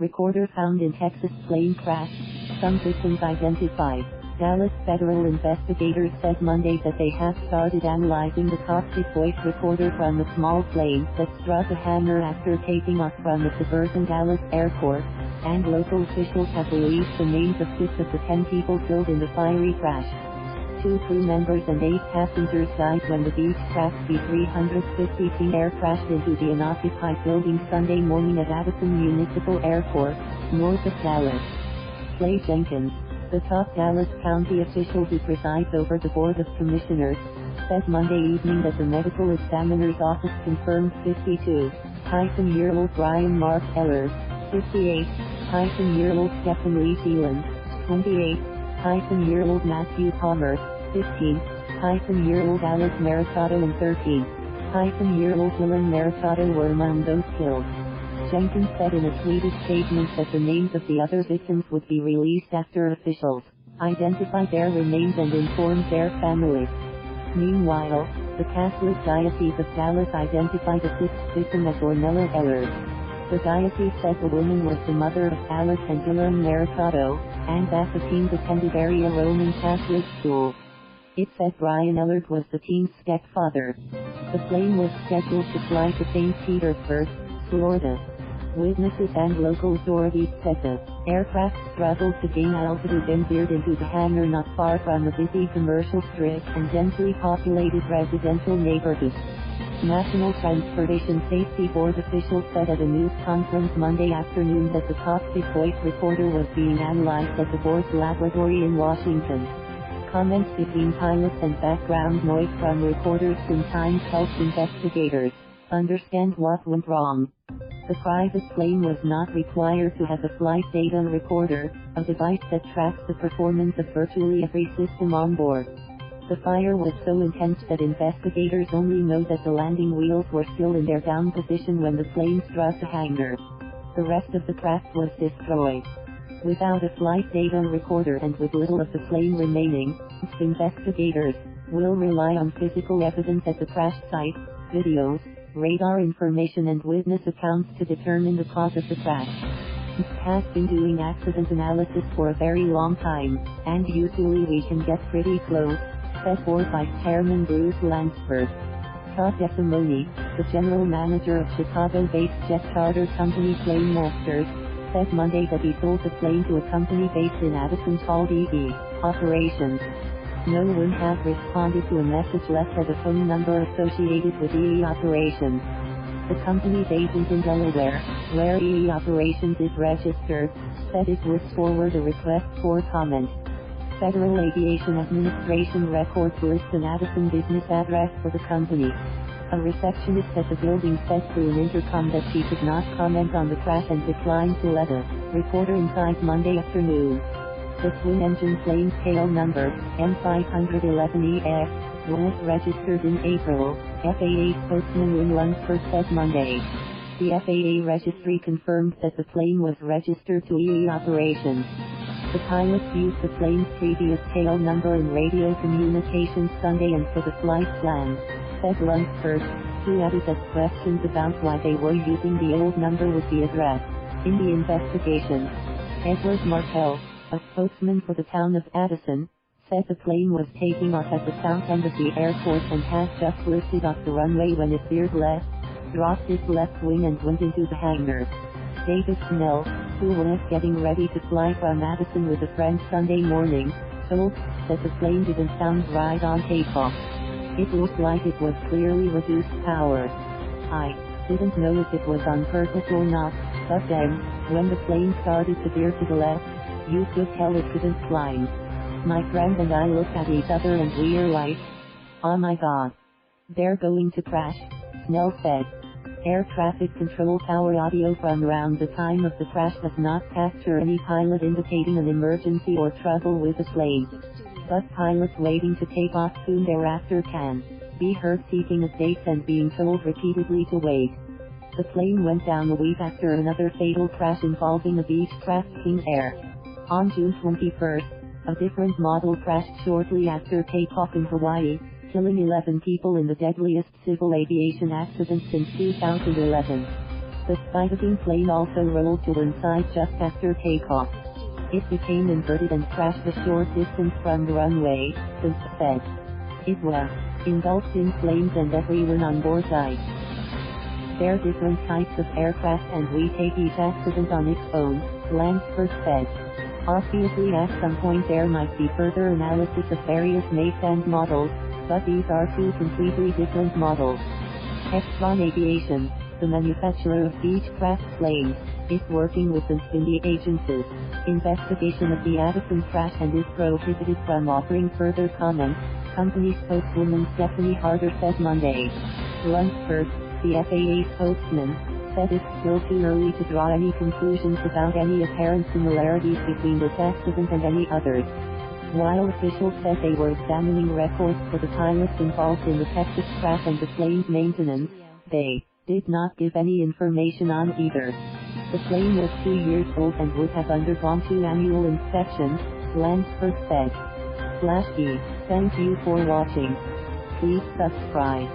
Recorder found in Texas plane crash. Some victims identified. Dallas federal investigators said Monday that they have started analyzing the cockpit voice recorder from the small plane that struck a hangar after taking off from the suburban Dallas airport, and local officials have released the names of 6 of the 10 people killed in the fiery crash. 2 crew members and 8 passengers died when the Beechcraft BE-350 King Air crashed into the unoccupied building Sunday morning at Addison Municipal Airport, north of Dallas. Clay Jenkins, the top Dallas County official who presides over the Board of Commissioners, said Monday evening that the medical examiner's office confirmed 52-year-old Brian Mark Ellard, 58-year-old Stephen Lee Thelen, 28-year-old Matthew Palmer, 15-year-old Alice Maritato and 13-year-old Lynn Lunsford were among those killed. Jenkins said in a tweeted statement that the names of the other victims would be released after officials identified their remains and informed their families. Meanwhile, the Catholic Diocese of Dallas identified a 6th victim as Ornella Ellard. The diocese said the woman was the mother of Alice and Dylan Maritato, and that the teens attended area Roman Catholic schools. It said Brian Ellard was the team's stepfather. The plane was scheduled to fly to St. Petersburg, Florida. Witnesses and local authorities said the aircraft struggled to gain altitude and veered into the hangar not far from the busy commercial strip and densely populated residential neighborhood. National Transportation Safety Board officials said at a news conference Monday afternoon that the cockpit voice recorder was being analyzed at the board's laboratory in Washington. Comments between pilots and background noise from recorders sometimes helped investigators understand what went wrong. The private plane was not required to have a flight data recorder, a device that tracks the performance of virtually every system on board. The fire was so intense that investigators only know that the landing wheels were still in their down position when the plane struck the hangar. The rest of the craft was destroyed. Without a flight data recorder and with little of the plane remaining, investigators will rely on physical evidence at the crash site, videos, radar information and witness accounts to determine the cause of the crash. It has been doing accident analysis for a very long time, and usually we can get pretty close, said Board Vice Chairman Bruce Landsberg. Todd DeSimone, the general manager of Chicago-based jet charter company Planemasters, said Monday that he sold the plane to a company based in Addison called EE Operations. No one has responded to a message left at a phone number associated with EE Operations. The company's agent in Delaware, where EE Operations is registered, said it would forward a request for comment. Federal Aviation Administration records list an Addison business address for the company. A receptionist at the building said through an intercom that she could not comment on the crash and declined to let a reporter inside Monday afternoon. The twin-engine plane's tail number, M511EX, was registered in April, FAA spokesman Lynn Lunsford said Monday. The FAA registry confirmed that the plane was registered to EE Operations. The pilots used the plane's previous tail number in radio communications Sunday and for the flight plan, said Lunsford, who added that questions about why they were using the old number would be addressed in the investigation. Edward Martell, a spokesman for the town of Addison, said the plane was taking off at the south end of the airport and had just lifted off the runway when it veered left, dropped its left wing and went into the hangar. David Snell, who was getting ready to fly from Addison with a friend Sunday morning, told that the plane didn't sound right on takeoff. It looked like it was clearly reduced power. I didn't know if it was on purpose or not, but then, when the plane started to veer to the left, you could tell it couldn't climb. My friend and I looked at each other and we're like, oh my god. They're going to crash, Snell said. Air traffic control tower audio from around the time of the crash does not capture any pilot indicating an emergency or trouble with the plane. But pilots waiting to take off soon thereafter can be heard seeking updates and being told repeatedly to wait. The plane went down a week after another fatal crash involving a Beechcraft King Air. On June 21, a different model crashed shortly after takeoff in Hawaii, killing 11 people in the deadliest civil aviation accident since 2011. The Spiving plane also rolled to one side just after takeoff. It became inverted and crashed a short distance from the runway, the said. It was engulfed in flames and everyone on board died. There are different types of aircraft and we take each accident on its own, Landsberg said. Obviously at some point there might be further analysis of various makes and models, but these are two completely different models. Exxon Aviation, the manufacturer of Beechcraft planes, is working with the Indian agencies. Investigation of the Addison crash and is prohibited from offering further comment, company spokeswoman Stephanie Harder said Monday. Lunsford, the FAA spokesman, said it's still too early to draw any conclusions about any apparent similarities between this accident and any others. While officials said they were examining records for the pilots involved in the Texas crash and the plane's maintenance, they did not give any information on either. The plane was 2 years old and would have undergone 2 annual inspections, Landsberg said. /E. Thank you for watching. Please subscribe.